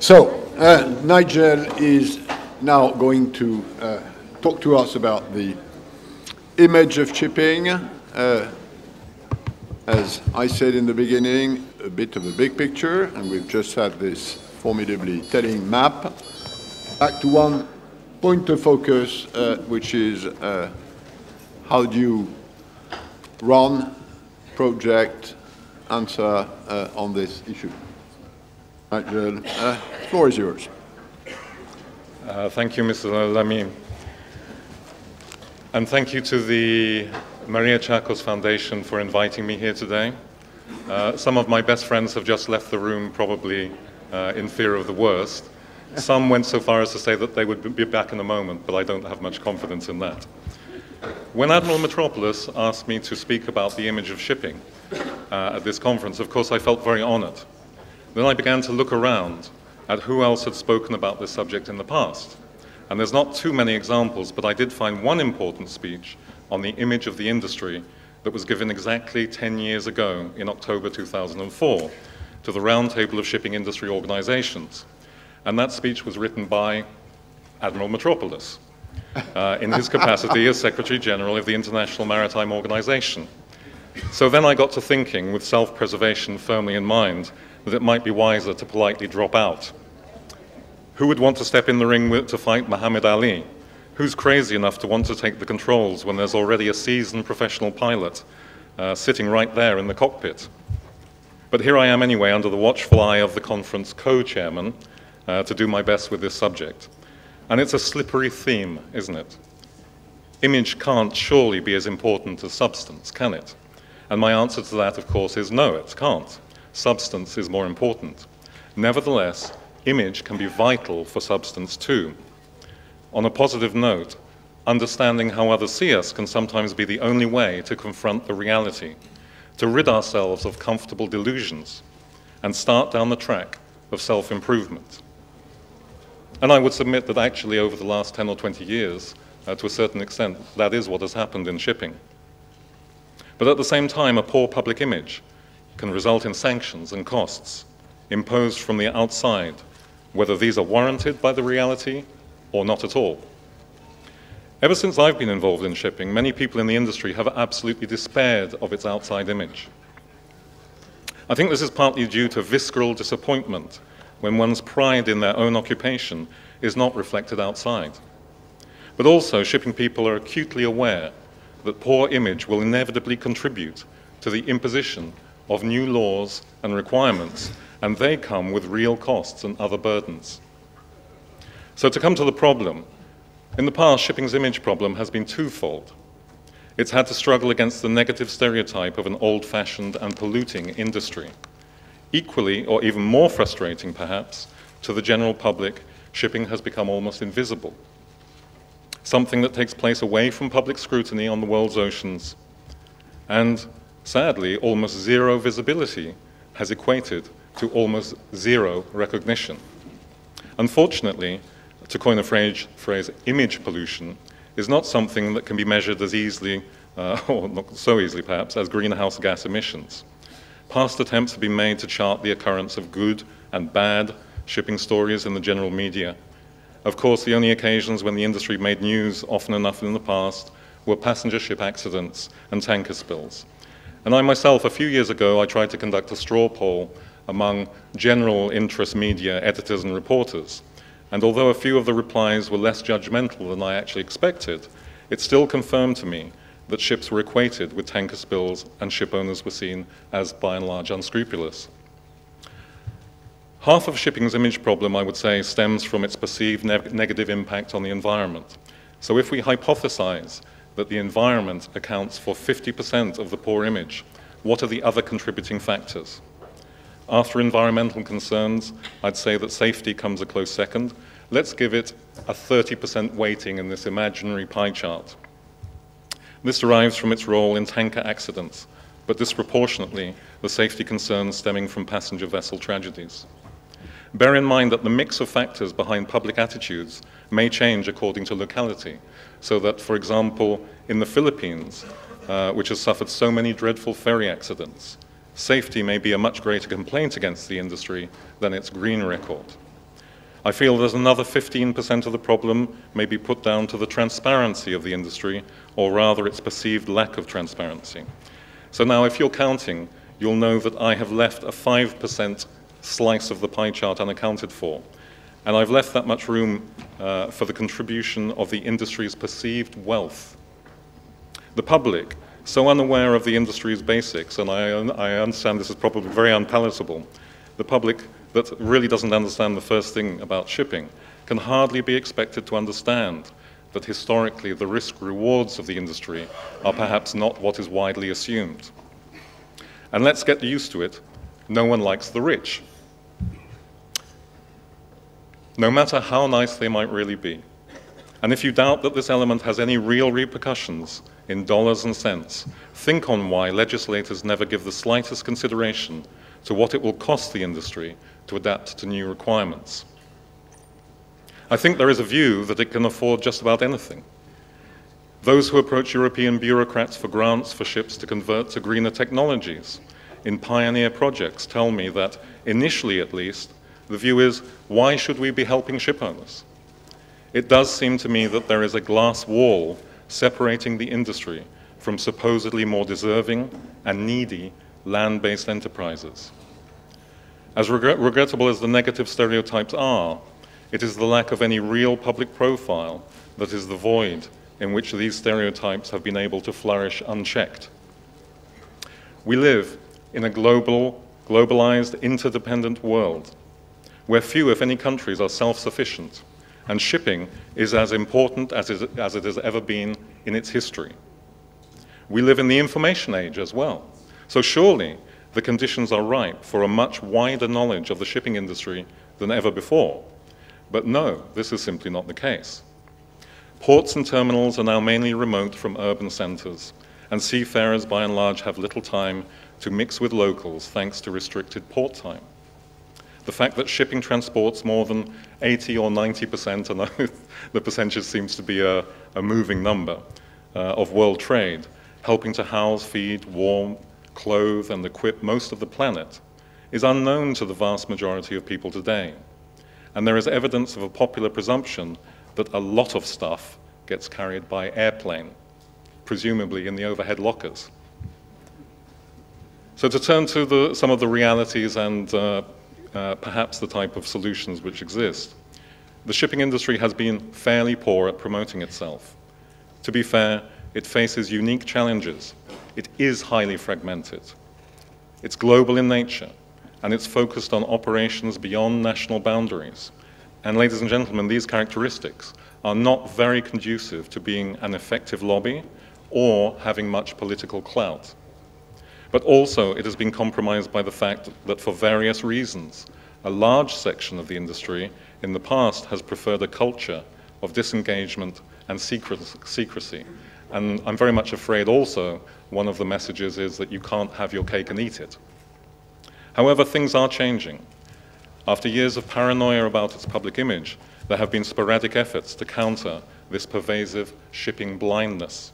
Nigel is now going to talk to us about the image of shipping. As I said in the beginning, a bit of a big picture, and we've just had this formidably telling map. Back to one point of focus, which is how do you run, project, answer on this issue? Nigel, the floor is yours. Thank you, Mr. Lamy. And thank you to the Maria Chacos Foundation for inviting me here today. Some of my best friends have just left the room, probably in fear of the worst. Some went so far as to say that they would be back in a moment, but I don't have much confidence in that. When Admiral Metropolis asked me to speak about the image of shipping at this conference, of course I felt very honored. Then I began to look around at who else had spoken about this subject in the past. And there's not too many examples, but I did find one important speech on the image of the industry that was given exactly 10 years ago in October 2004 to the Roundtable of Shipping Industry Organizations. And that speech was written by Admiral Metropolis in his capacity as Secretary General of the International Maritime Organization. So then I got to thinking, with self-preservation firmly in mind, that it might be wiser to politely drop out. Who would want to step in the ring to fight Muhammad Ali? Who's crazy enough to want to take the controls when there's already a seasoned professional pilot sitting right there in the cockpit? But here I am anyway, under the watchful eye of the conference co-chairman, to do my best with this subject. And it's a slippery theme, isn't it? Image can't surely be as important as substance, can it? And my answer to that, of course, is no, it can't. Substance is more important. Nevertheless, image can be vital for substance too. On a positive note, understanding how others see us can sometimes be the only way to confront the reality, to rid ourselves of comfortable delusions, and start down the track of self-improvement. And I would submit that actually over the last 10 or 20 years, to a certain extent, that is what has happened in shipping. But at the same time, a poor public image can result in sanctions and costs imposed from the outside, whether these are warranted by the reality or not at all. Ever since I've been involved in shipping, many people in the industry have absolutely despaired of its outside image. I think this is partly due to visceral disappointment when one's pride in their own occupation is not reflected outside. But also, shipping people are acutely aware that poor image will inevitably contribute to the imposition of new laws and requirements, and they come with real costs and other burdens. So to come to the problem, in the past, shipping's image problem has been twofold. It's had to struggle against the negative stereotype of an old-fashioned and polluting industry. Equally, or even more frustrating perhaps, to the general public, shipping has become almost invisible, something that takes place away from public scrutiny on the world's oceans. And sadly, almost zero visibility has equated to almost zero recognition. Unfortunately, to coin a phrase, image pollution is not something that can be measured as easily, or not so easily perhaps, as greenhouse gas emissions. Past attempts have been made to chart the occurrence of good and bad shipping stories in the general media. Of course, the only occasions when the industry made news often enough in the past were passenger ship accidents and tanker spills. And I myself, a few years ago, I tried to conduct a straw poll among general interest media editors and reporters. And although a few of the replies were less judgmental than I actually expected, it still confirmed to me that ships were equated with tanker spills and ship owners were seen as, by and large, unscrupulous. Half of shipping's image problem, I would say, stems from its perceived negative impact on the environment. So if we hypothesize that the environment accounts for 50% of the poor image, what are the other contributing factors? After environmental concerns, I'd say that safety comes a close second. Let's give it a 30% weighting in this imaginary pie chart. This derives from its role in tanker accidents, but disproportionately the safety concerns stemming from passenger vessel tragedies. Bear in mind that the mix of factors behind public attitudes may change according to locality, so that, for example, in the Philippines, which has suffered so many dreadful ferry accidents, safety may be a much greater complaint against the industry than its green record. I feel there's another 15% of the problem may be put down to the transparency of the industry, or rather its perceived lack of transparency. So now if you're counting, you'll know that I have left a 5% slice of the pie chart unaccounted for. And I've left that much room for the contribution of the industry's perceived wealth. The public, so unaware of the industry's basics, and I understand this is probably very unpalatable, the public that really doesn't understand the first thing about shipping can hardly be expected to understand that historically the risk-rewards of the industry are perhaps not what is widely assumed. And let's get used to it, no one likes the rich, no matter how nice they might really be. And if you doubt that this element has any real repercussions in dollars and cents, think on why legislators never give the slightest consideration to what it will cost the industry to adapt to new requirements. I think there is a view that it can afford just about anything. Those who approach European bureaucrats for grants for ships to convert to greener technologies in pioneer projects tell me that, initially at least, the view is, why should we be helping ship owners? It does seem to me that there is a glass wall separating the industry from supposedly more deserving and needy land-based enterprises. As regrettable as the negative stereotypes are, it is the lack of any real public profile that is the void in which these stereotypes have been able to flourish unchecked. We live in a globalized, interdependent world where few, if any, countries are self-sufficient, and shipping is as important as it has ever been in its history. We live in the information age as well, so surely the conditions are ripe for a much wider knowledge of the shipping industry than ever before. But no, this is simply not the case. Ports and terminals are now mainly remote from urban centers, and seafarers by and large have little time to mix with locals thanks to restricted port time. The fact that shipping transports more than 80 or 90%, and the percentage seems to be a moving number, of world trade, helping to house, feed, warm, clothe, and equip most of the planet, is unknown to the vast majority of people today. And there is evidence of a popular presumption that a lot of stuff gets carried by airplane, presumably in the overhead lockers. So to turn to some of the realities and perhaps the type of solutions which exist, the shipping industry has been fairly poor at promoting itself. To be fair, it faces unique challenges. It is highly fragmented. It's global in nature, and it's focused on operations beyond national boundaries. And ladies and gentlemen, these characteristics are not very conducive to being an effective lobby or having much political clout. But also, it has been compromised by the fact that for various reasons, a large section of the industry in the past has preferred a culture of disengagement and secrecy. And I'm very much afraid also one of the messages is that you can't have your cake and eat it. However, things are changing. After years of paranoia about its public image, there have been sporadic efforts to counter this pervasive shipping blindness.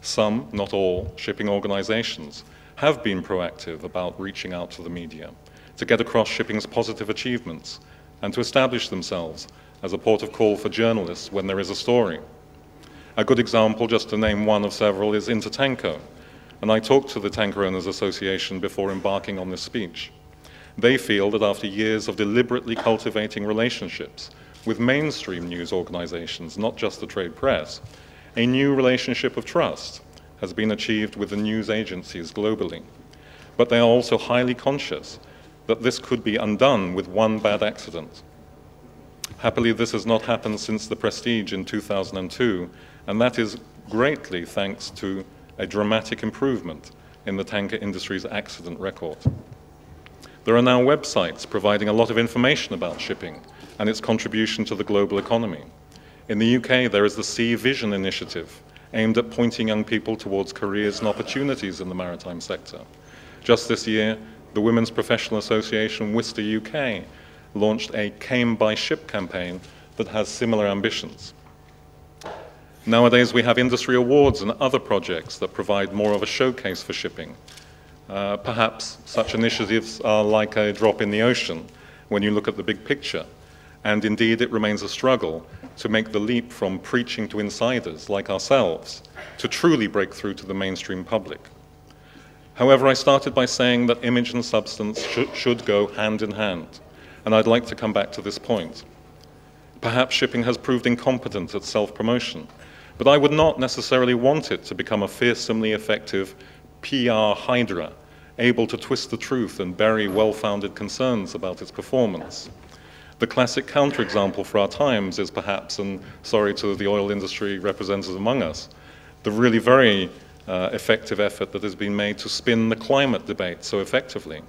Some, not all, shipping organizations have been proactive about reaching out to the media to get across shipping's positive achievements and to establish themselves as a port of call for journalists when there is a story. A good example, just to name one of several, is Intertanko, and I talked to the Tanker Owners Association before embarking on this speech. They feel that after years of deliberately cultivating relationships with mainstream news organizations, not just the trade press, a new relationship of trust has been achieved with the news agencies globally. But they are also highly conscious that this could be undone with one bad accident. Happily, this has not happened since the Prestige in 2002, and that is greatly thanks to a dramatic improvement in the tanker industry's accident record. There are now websites providing a lot of information about shipping and its contribution to the global economy. In the UK, there is the Sea Vision initiative, aimed at pointing young people towards careers and opportunities in the maritime sector. Just this year, the Women's Professional Association, Worcester UK, launched a Came by Ship campaign that has similar ambitions. Nowadays, we have industry awards and other projects that provide more of a showcase for shipping. Perhaps such initiatives are like a drop in the ocean when you look at the big picture, And indeed, it remains a struggle to make the leap from preaching to insiders like ourselves to truly break through to the mainstream public. However, I started by saying that image and substance should go hand in hand, and I'd like to come back to this point. Perhaps shipping has proved incompetent at self-promotion, but I would not necessarily want it to become a fearsomely effective PR hydra, able to twist the truth and bury well-founded concerns about its performance. The classic counterexample for our times is perhaps, and sorry to the oil industry representatives among us, the really very effective effort that has been made to spin the climate debate so effectively.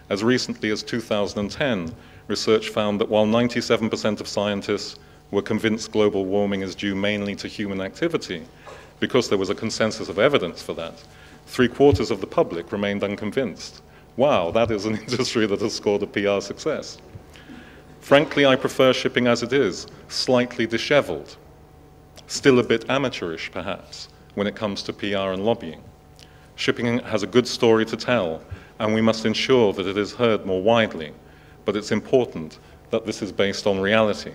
As recently as 2010, research found that while 97% of scientists were convinced global warming is due mainly to human activity, because there was a consensus of evidence for that, 3/4 of the public remained unconvinced. Wow, that is an industry that has scored a PR success. Frankly, I prefer shipping as it is, slightly disheveled, still a bit amateurish perhaps, when it comes to PR and lobbying. Shipping has a good story to tell, and we must ensure that it is heard more widely, but it's important that this is based on reality.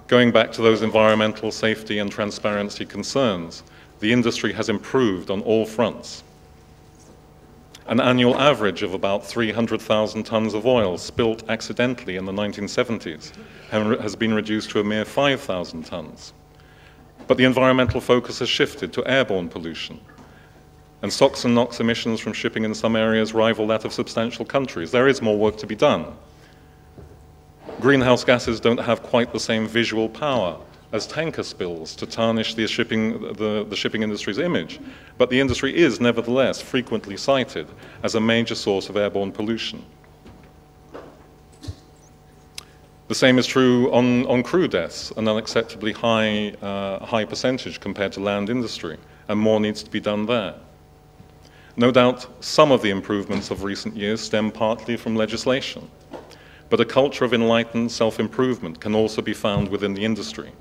Going back to those environmental, safety, and transparency concerns, the industry has improved on all fronts. An annual average of about 300,000 tons of oil spilt accidentally in the 1970s has been reduced to a mere 5,000 tons. But the environmental focus has shifted to airborne pollution. And SOx and NOx emissions from shipping in some areas rival that of substantial countries. There is more work to be done. Greenhouse gases don't have quite the same visual power as tanker spills to tarnish the shipping industry's image, but the industry is nevertheless frequently cited as a major source of airborne pollution. The same is true on crew deaths, an unacceptably high percentage compared to land industry, and more needs to be done there. No doubt some of the improvements of recent years stem partly from legislation, but a culture of enlightened self-improvement can also be found within the industry.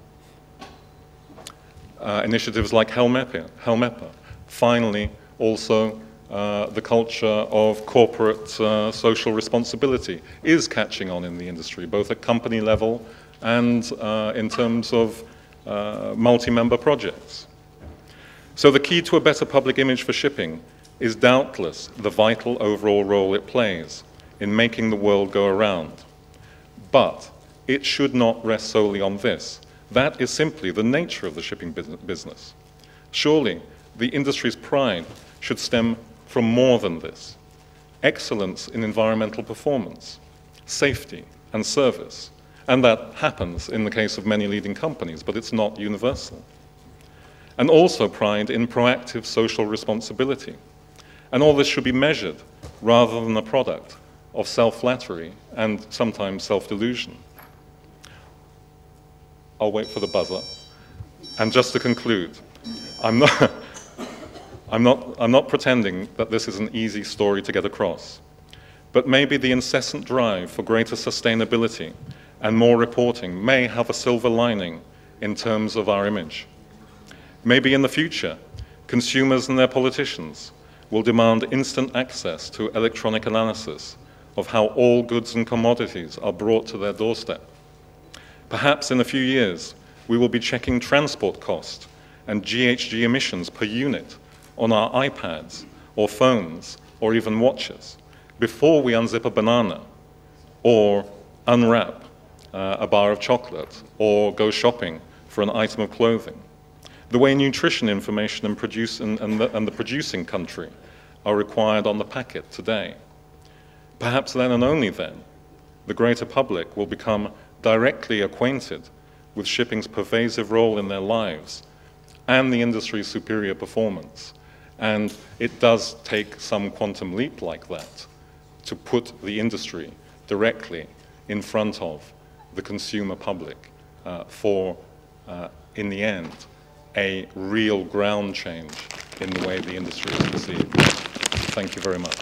Initiatives like Helmepa, finally also the culture of corporate social responsibility is catching on in the industry, both at company level and in terms of multi-member projects. So the key to a better public image for shipping is doubtless the vital overall role it plays in making the world go around. But it should not rest solely on this. That is simply the nature of the shipping business. Surely, the industry's pride should stem from more than this. Excellence in environmental performance, safety, and service. And that happens in the case of many leading companies, but it's not universal. And also pride in proactive social responsibility. And all this should be measured rather than a product of self-flattery and sometimes self-delusion. I'll wait for the buzzer. And just to conclude, I'm not pretending that this is an easy story to get across, but maybe the incessant drive for greater sustainability and more reporting may have a silver lining in terms of our image. Maybe in the future, consumers and their politicians will demand instant access to electronic analysis of how all goods and commodities are brought to their doorstep. Perhaps in a few years, we will be checking transport cost and GHG emissions per unit on our iPads or phones or even watches before we unzip a banana or unwrap a bar of chocolate or go shopping for an item of clothing. The way nutrition information and the producing country are required on the packet today. Perhaps then and only then, the greater public will become directly acquainted with shipping's pervasive role in their lives and the industry's superior performance. And it does take some quantum leap like that to put the industry directly in front of the consumer public for, in the end, a real ground change in the way the industry is perceived. Thank you very much.